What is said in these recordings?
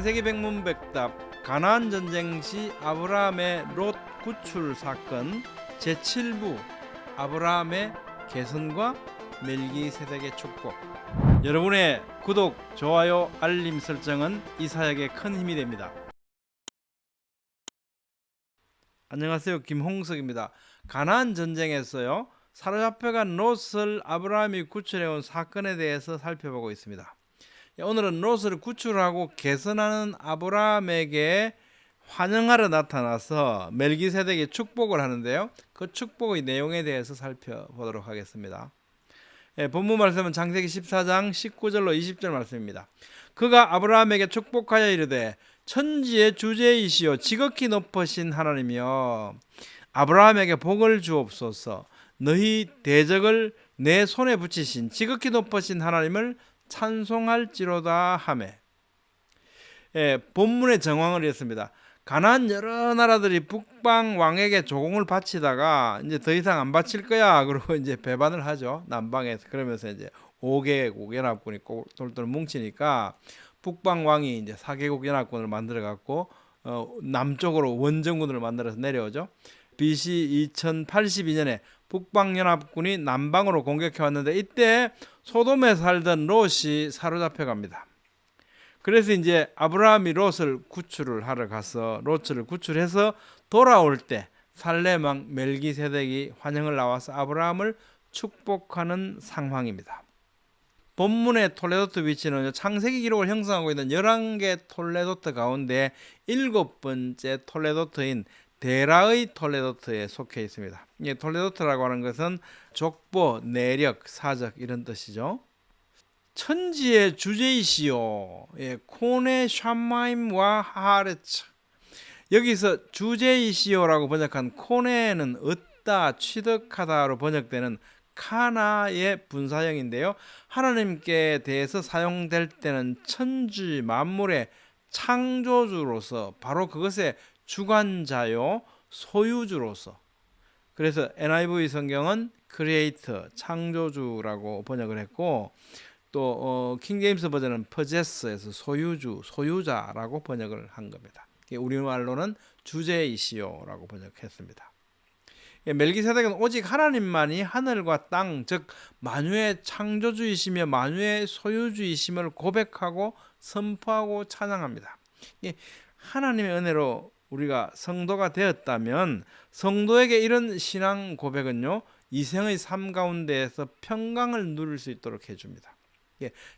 창세기 백문백답 가나안 전쟁 시 아브라함의 롯 구출 사건 제7부 아브라함의 계선과 멜기세덱의 축복. 여러분의 구독, 좋아요, 알림 설정은 이 사역에 큰 힘이 됩니다. 안녕하세요, 김홍석입니다. 가나안 전쟁에서요 사로잡혀간 롯을 아브라함이 구출해온 사건에 대해서 살펴보고 있습니다. 오늘은 롯을 구출하고 개선하는 아브라함에게 환영하러 나타나서 멜기세덱의 축복을 하는데요. 그 축복의 내용에 대해서 살펴보도록 하겠습니다. 본문 말씀은 창세기 14장 19절로 20절 말씀입니다. 그가 아브라함에게 축복하여 이르되 천지의 주제이시오 지극히 높으신 하나님이여 아브라함에게 복을 주옵소서. 너희 대적을 내 손에 붙이신 지극히 높으신 하나님을 찬송할지로다 하매. 본문의 정황을 했습니다. 가나안 여러 나라들이 북방 왕에게 조공을 바치다가 이제 더 이상 안 바칠 거야 그러고 이제 배반을 하죠. 남방에서. 그러면서 이제 5개국 연합군이 똘똘 뭉치니까 북방 왕이 이제 4개국 연합군을 만들어 갖고 남쪽으로 원정군을 만들어서 내려오죠. BC 2082년에 북방 연합군이 남방으로 공격해 왔는데 이때 소돔에 살던 롯이 사로잡혀 갑니다. 그래서 이제 아브라함이 롯을 구출을 하러 가서 롯을 구출해서 돌아올 때 살렘 왕 멜기세덱이 환영을 나와서 아브라함을 축복하는 상황입니다. 본문의 톨레도트 위치는 창세기 기록을 형성하고 있는 11개 톨레도트 가운데 7번째 톨레도트인 데라의 톨레도트에 속해 있습니다. 톨레도트라고 하는 것은 족보, 내력, 사적 이런 뜻이죠. 천지의 주제이시오. 코네 샴마임과 하르츠. 여기서 주제이시오라고 번역한 코네는 얻다, 취득하다로 번역되는 카나의 분사형인데요. 하나님께 대해서 사용될 때는 천지 만물의 창조주로서 바로 그것의 주관자요 소유주로서. 그래서 NIV 성경은 크리에이터 창조주라고 번역을 했고 또 킹제임스 버전은 possess에서 소유주, 소유자라고 번역을 한 겁니다. 우리말로는 주제이시오라고 번역했습니다. 멜기세덱은 오직 하나님만이 하늘과 땅, 즉 만유의 창조주이시며 만유의 소유주이심을 고백하고 선포하고 찬양합니다. 하나님의 은혜로 우리가 성도가 되었다면 성도에게 이런 신앙 고백은요 이생의 삶 가운데에서 평강을 누릴 수 있도록 해줍니다.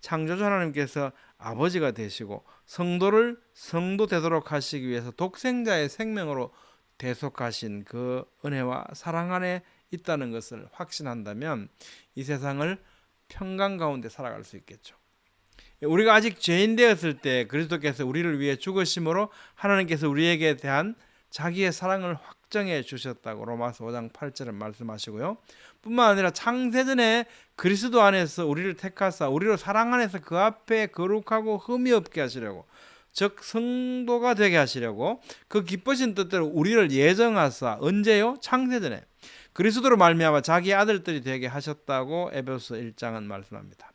창조주 하나님께서 아버지가 되시고 성도를 성도 되도록 하시기 위해서 독생자의 생명으로 대속하신 그 은혜와 사랑 안에 있다는 것을 확신한다면 이 세상을 평강 가운데 살아갈 수 있겠죠. 우리가 아직 죄인 되었을 때 그리스도께서 우리를 위해 죽으심으로 하나님께서 우리에게 대한 자기의 사랑을 확정해 주셨다고 로마서 5장 8절은 말씀하시고요. 뿐만 아니라 창세전에 그리스도 안에서 우리를 택하사 우리로 사랑 안에서 그 앞에 거룩하고 흠이 없게 하시려고 즉 성도가 되게 하시려고 그 기쁘신 뜻대로 우리를 예정하사 언제요? 창세전에 그리스도로 말미암아 자기 아들들이 되게 하셨다고 에베소서 1장은 말씀합니다.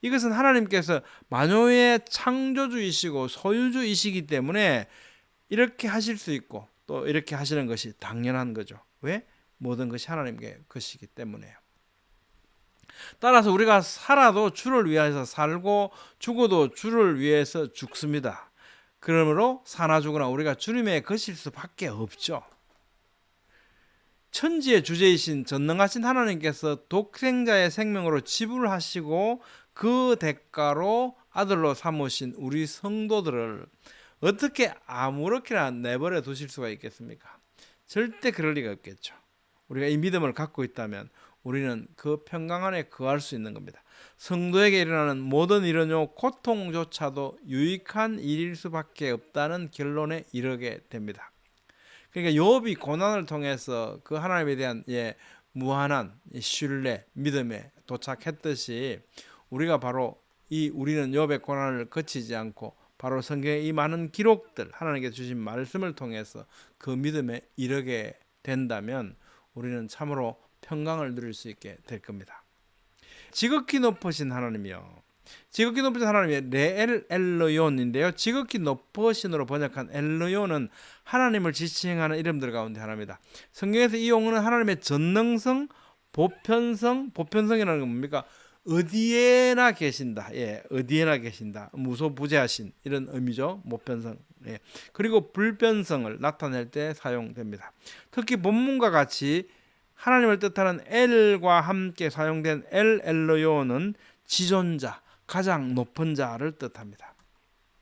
이것은 하나님께서 만유의 창조주이시고 소유주이시기 때문에 이렇게 하실 수 있고 또 이렇게 하시는 것이 당연한 거죠. 왜? 모든 것이 하나님의 것이기 때문에요. 따라서 우리가 살아도 주를 위해서 살고 죽어도 주를 위해서 죽습니다. 그러므로 사나 죽으나 우리가 주님의 것일 수밖에 없죠. 천지의 주제이신 전능하신 하나님께서 독생자의 생명으로 지불하시고 그 대가로 아들로 삼으신 우리 성도들을 어떻게 아무렇게나 내버려 두실 수가 있겠습니까? 절대 그럴 리가 없겠죠. 우리가 이 믿음을 갖고 있다면 우리는 그 평강 안에 거할 수 있는 겁니다. 성도에게 일어나는 모든 일은요 고통조차도 유익한 일일 수밖에 없다는 결론에 이르게 됩니다. 그러니까 욥이 고난을 통해서 그 하나님에 대한 무한한 신뢰, 믿음에 도착했듯이 우리가 바로 우리는 욥의 고난을 거치지 않고 바로 성경의 이 많은 기록들 하나님께서 주신 말씀을 통해서 그 믿음에 이르게 된다면 우리는 참으로 평강을 누릴 수 있게 될 겁니다. 지극히 높으신 하나님이요 지극히 높으신 하나님의 레엘 엘로욘인데요. 지극히 높으신으로 번역한 엘로욘은 하나님을 지칭하는 이름들 가운데 하나입니다. 성경에서 이 용어는 하나님의 전능성, 보편성이라는 건 뭡니까? 어디에나 계신다. 예, 어디에나 계신다. 무소부재하신 이런 의미죠. 보편성. 예. 그리고 불변성을 나타낼 때 사용됩니다. 특히 본문과 같이 하나님을 뜻하는 엘과 함께 사용된 엘 엘로요는 지존자, 가장 높은 자를 뜻합니다.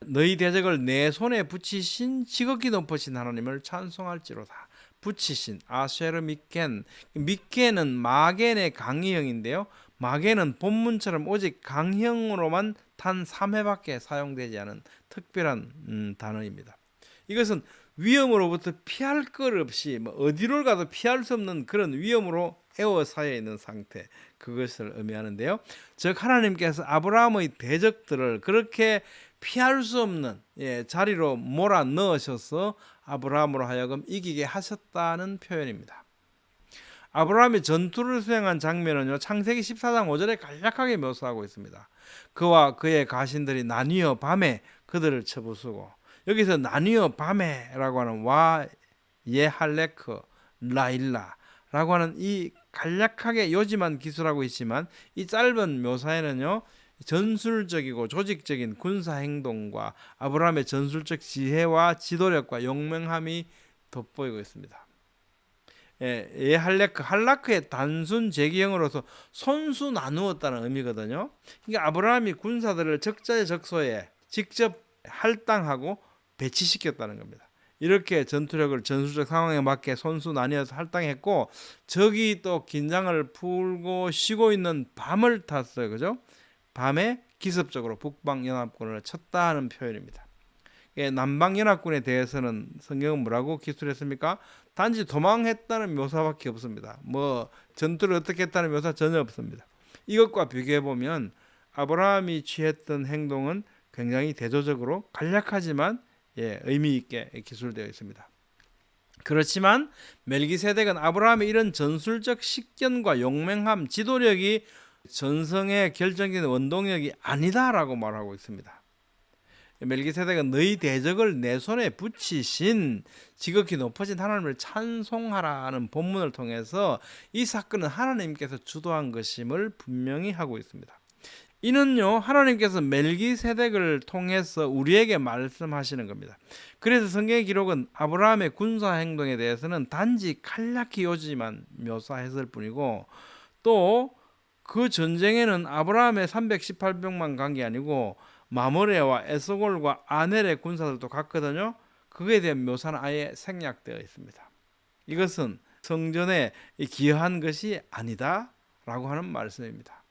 너희 대적을 내 손에 붙이신 지극히 높으신 하나님을 찬송할지로다. 붙이신 아쉐르 미켄, 미켄은 마겐의 강의형인데요. 마겐은 본문처럼 오직 강형으로만 단 3회밖에 사용되지 않은 특별한 단어입니다. 이것은 위험으로부터 피할 것 없이 어디로 가도 피할 수 없는 그런 위험으로 에워싸여 있는 상태, 그것을 의미하는데요. 즉 하나님께서 아브라함의 대적들을 그렇게 피할 수 없는 자리로 몰아 넣으셔서 아브라함으로 하여금 이기게 하셨다는 표현입니다. 아브라함이 전투를 수행한 장면은요, 창세기 14장 5절에 간략하게 묘사하고 있습니다. 그와 그의 가신들이 나뉘어 밤에 그들을 쳐부수고, 여기서 나뉘어 밤에라고 하는 와 예할레크 라일라라고 하는 이 간략하게 요지만 기술하고 있지만 이 짧은 묘사에는요, 전술적이고 조직적인 군사 행동과 아브라함의 전술적 지혜와 지도력과 용맹함이 돋보이고 있습니다. 할라크의 단순 제기형으로서 손수 나누었다는 의미거든요. 그러니까 아브라함이 군사들을 적자의 적소에 직접 할당하고 배치시켰다는 겁니다. 이렇게 전투력을 전술적 상황에 맞게 손수 나뉘어서 할당했고, 적이 또 긴장을 풀고 쉬고 있는 밤을 탔어요. 그죠? 밤에 기습적으로 북방연합군을 쳤다는 표현입니다. 남방연합군에 대해서는 성경은 뭐라고 기술했습니까? 단지 도망했다는 묘사밖에 없습니다. 전투를 어떻게 했다는 묘사 전혀 없습니다. 이것과 비교해보면 아브라함이 취했던 행동은 굉장히 대조적으로 간략하지만 의미 있게 기술되어 있습니다. 그렇지만 멜기세덱은 아브라함의 이런 전술적 식견과 용맹함, 지도력이 전성의 결정적인 원동력이 아니다라고 말하고 있습니다. 멜기세덱은 너희 대적을 내 손에 붙이신 지극히 높으신 하나님을 찬송하라는 본문을 통해서 이 사건은 하나님께서 주도한 것임을 분명히 하고 있습니다. 이는요, 하나님께서 멜기세덱을 통해서 우리에게 말씀하시는 겁니다. 그래서 성경의 기록은 아브라함의 군사 행동에 대해서는 단지 간략히 요지만 묘사했을 뿐이고, 또 그 전쟁에는 아브라함의 318병만 간 게 아니고 마므레와 에스골과 아넬의 군사들도 갔거든요. 그거에 대한 묘사는 아예 생략되어 있습니다. 이것은 성전에 기여한 것이 아니다라고 하는 말씀입니다.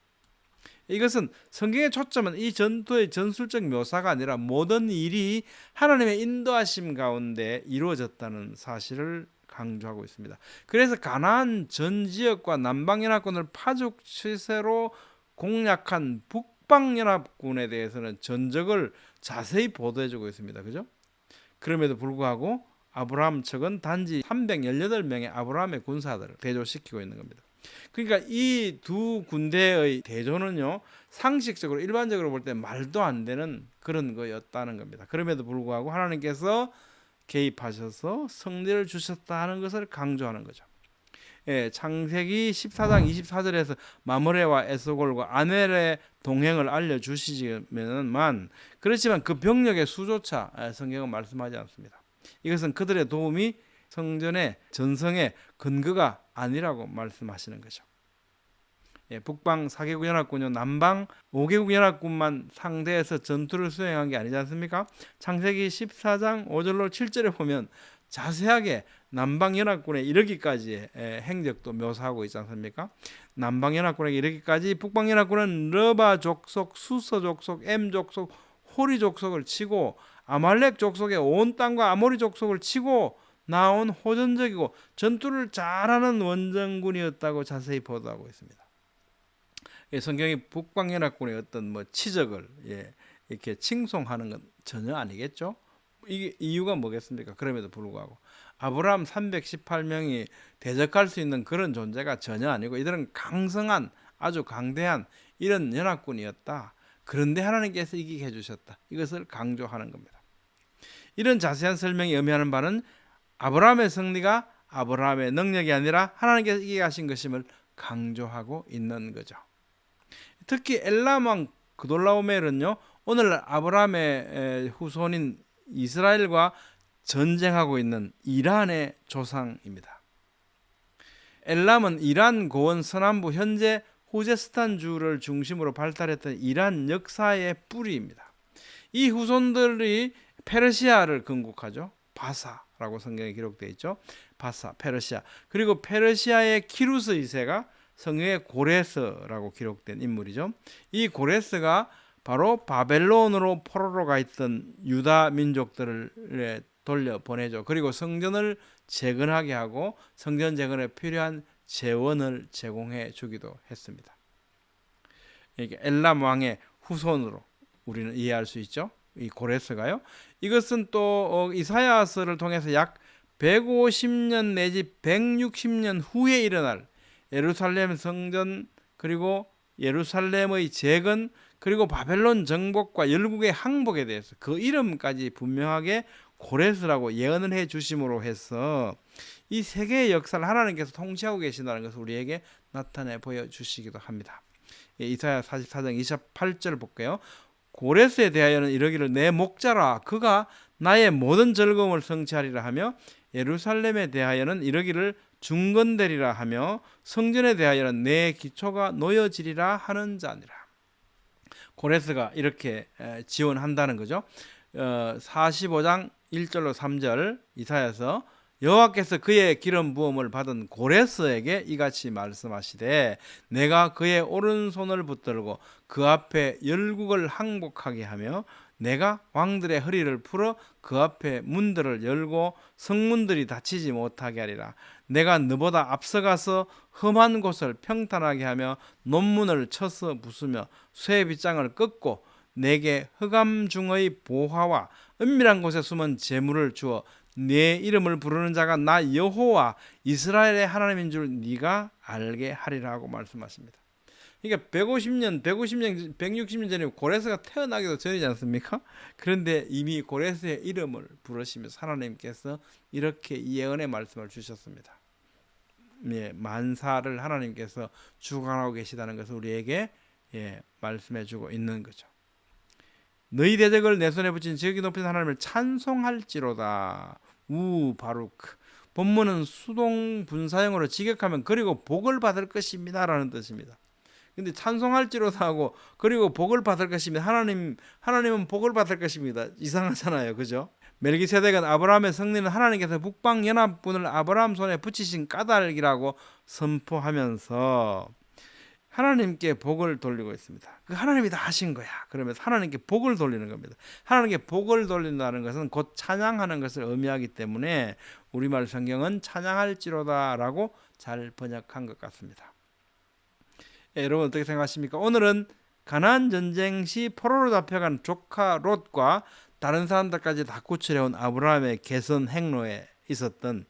이것은 성경의 초점은 이 전투의 전술적 묘사가 아니라 모든 일이 하나님의 인도하심 가운데 이루어졌다는 사실을 강조하고 있습니다. 그래서 가나안 전 지역과 남방연합군을 파죽 치세로 공략한 북방연합군에 대해서는 전적을 자세히 보도해주고 있습니다. 그죠? 그럼에도 불구하고 아브라함 측은 단지 318명의 아브라함의 군사들을 대조시키고 있는 겁니다. 그러니까 이 두 군대의 대조는요, 상식적으로 일반적으로 볼 때 말도 안 되는 그런 거였다는 겁니다. 그럼에도 불구하고 하나님께서 개입하셔서 승리를 주셨다는 것을 강조하는 거죠. 창세기 14장 24절에서 마므레와 에스골과 아넬의 동행을 알려주시지만 그렇지만 그 병력의 수조차 성경은 말씀하지 않습니다. 이것은 그들의 도움이 성전의 전성의 근거가 아니라고 말씀하시는 거죠. 북방 4개국 연합군요, 남방 5개국 연합군만 상대해서 전투를 수행한 게 아니지 않습니까? 창세기 14장 5절로 7절에 보면 자세하게 남방 연합군에 이르기까지의 행적도 묘사하고 있지 않습니까? 남방 연합군에게 이르기까지 북방 연합군은 르바 족속, 수서 족속, 엠 족속, 호리 족속을 치고 아말렉 족속의 온 땅과 아모리 족속을 치고 나온 호전적이고 전투를 잘하는 원정군이었다고 자세히 보도하고 있습니다. 성경이 북방연합군의 어떤 치적을 이렇게 칭송하는 건 전혀 아니겠죠. 이게 이유가 뭐겠습니까? 그럼에도 불구하고 아브라함 318명이 대적할 수 있는 그런 존재가 전혀 아니고 이들은 강성한 아주 강대한 이런 연합군이었다. 그런데 하나님께서 이기게 해주셨다. 이것을 강조하는 겁니다. 이런 자세한 설명이 의미하는 바는 아브라함의 승리가 아브라함의 능력이 아니라 하나님께서 이기게 하신 것임을 강조하고 있는 거죠. 특히 엘람 왕 그돌라오멜은요, 오늘 아브라함의 후손인 이스라엘과 전쟁하고 있는 이란의 조상입니다. 엘람은 이란 고원 서남부 현재 후제스탄주를 중심으로 발달했던 이란 역사의 뿌리입니다. 이 후손들이 페르시아를 건국하죠. 바사라고 성경에 기록되어 있죠. 바사, 페르시아. 그리고 페르시아의 키루스 2세가 성경에 고레스라고 기록된 인물이죠. 이 고레스가 바로 바벨론으로 포로로 가 있던 유다 민족들을 돌려보내죠. 그리고 성전을 재건하게 하고 성전 재건에 필요한 재원을 제공해 주기도 했습니다. 이게 엘람 왕의 후손으로 우리는 이해할 수 있죠. 이 고레스가요. 이것은 또 이사야서를 통해서 약 150년 내지 160년 후에 일어날 예루살렘 성전 그리고 예루살렘의 재건 그리고 바벨론 정복과 열국의 항복에 대해서 그 이름까지 분명하게 고레스라고 예언을 해 주심으로 해서 이 세계의 역사를 하나님께서 통치하고 계신다는 것을 우리에게 나타내 보여주시기도 합니다. 이사야 44장 28절 볼게요. 고레스에 대하여는 이르기를 내 목자라 그가 나의 모든 즐거움을 성취하리라 하며 예루살렘에 대하여는 이르기를 중건되리라 하며 성전에 대하여는 내 기초가 놓여지리라 하는 자니라. 고레스가 이렇게 지원한다는 거죠. 45장 1절로 3절 이사야서 여호와께서 그의 기름 부음을 받은 고레스에게 이같이 말씀하시되 내가 그의 오른손을 붙들고 그 앞에 열국을 항복하게 하며 내가 왕들의 허리를 풀어 그 앞에 문들을 열고 성문들이 닫히지 못하게 하리라. 내가 너보다 앞서가서 험한 곳을 평탄하게 하며 논문을 쳐서 부수며 쇠 빗장을 꺾고 내게 흑암 중의 보화와 은밀한 곳에 숨은 재물을 주어 네 이름을 부르는 자가 나 여호와 이스라엘의 하나님인 줄 네가 알게 하리라고 말씀하십니다. 그러니까 150년, 160년 전에 고레스가 태어나기도 전이지 않습니까? 그런데 이미 고레스의 이름을 부르시면서 하나님께서 이렇게 예언의 말씀을 주셨습니다. 만사를 하나님께서 주관하고 계시다는 것을 우리에게 말씀해 주고 있는 거죠. 너희 대적을 내 손에 붙인 지극히 높은 하나님을 찬송할지로다. 바루크. 본문은 수동 분사형으로 직역하면 그리고 복을 받을 것입니다 라는 뜻입니다. 근데 찬송할지로다 하고 그리고 복을 받을 것입니다. 하나님은 복을 받을 것입니다. 이상하잖아요. 그죠? 멜기세덱은 아브라함의 승리는 하나님께서 북방 연합군을 아브라함 손에 붙이신 까닭이라고 선포하면서 하나님께 복을 돌리고 있습니다. 그 하나님이 다 하신 거야. 그러면서 하나님께 복을 돌리는 겁니다. 하나님께 복을 돌린다는 것은 곧 찬양하는 것을 의미하기 때문에 우리말 성경은 찬양할지로다라고 잘 번역한 것 같습니다. 여러분 어떻게 생각하십니까? 오늘은 가나안 전쟁 시 포로로 잡혀간 조카 롯과 다른 사람들까지 다 구출해온 아브라함의 개선 행로에 있었던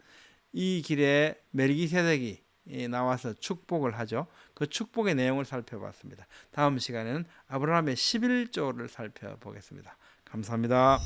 이 길에 멜기세덱이 나와서 축복을 하죠. 그 축복의 내용을 살펴봤습니다. 다음 시간에는 아브라함의 11조를 살펴보겠습니다. 감사합니다.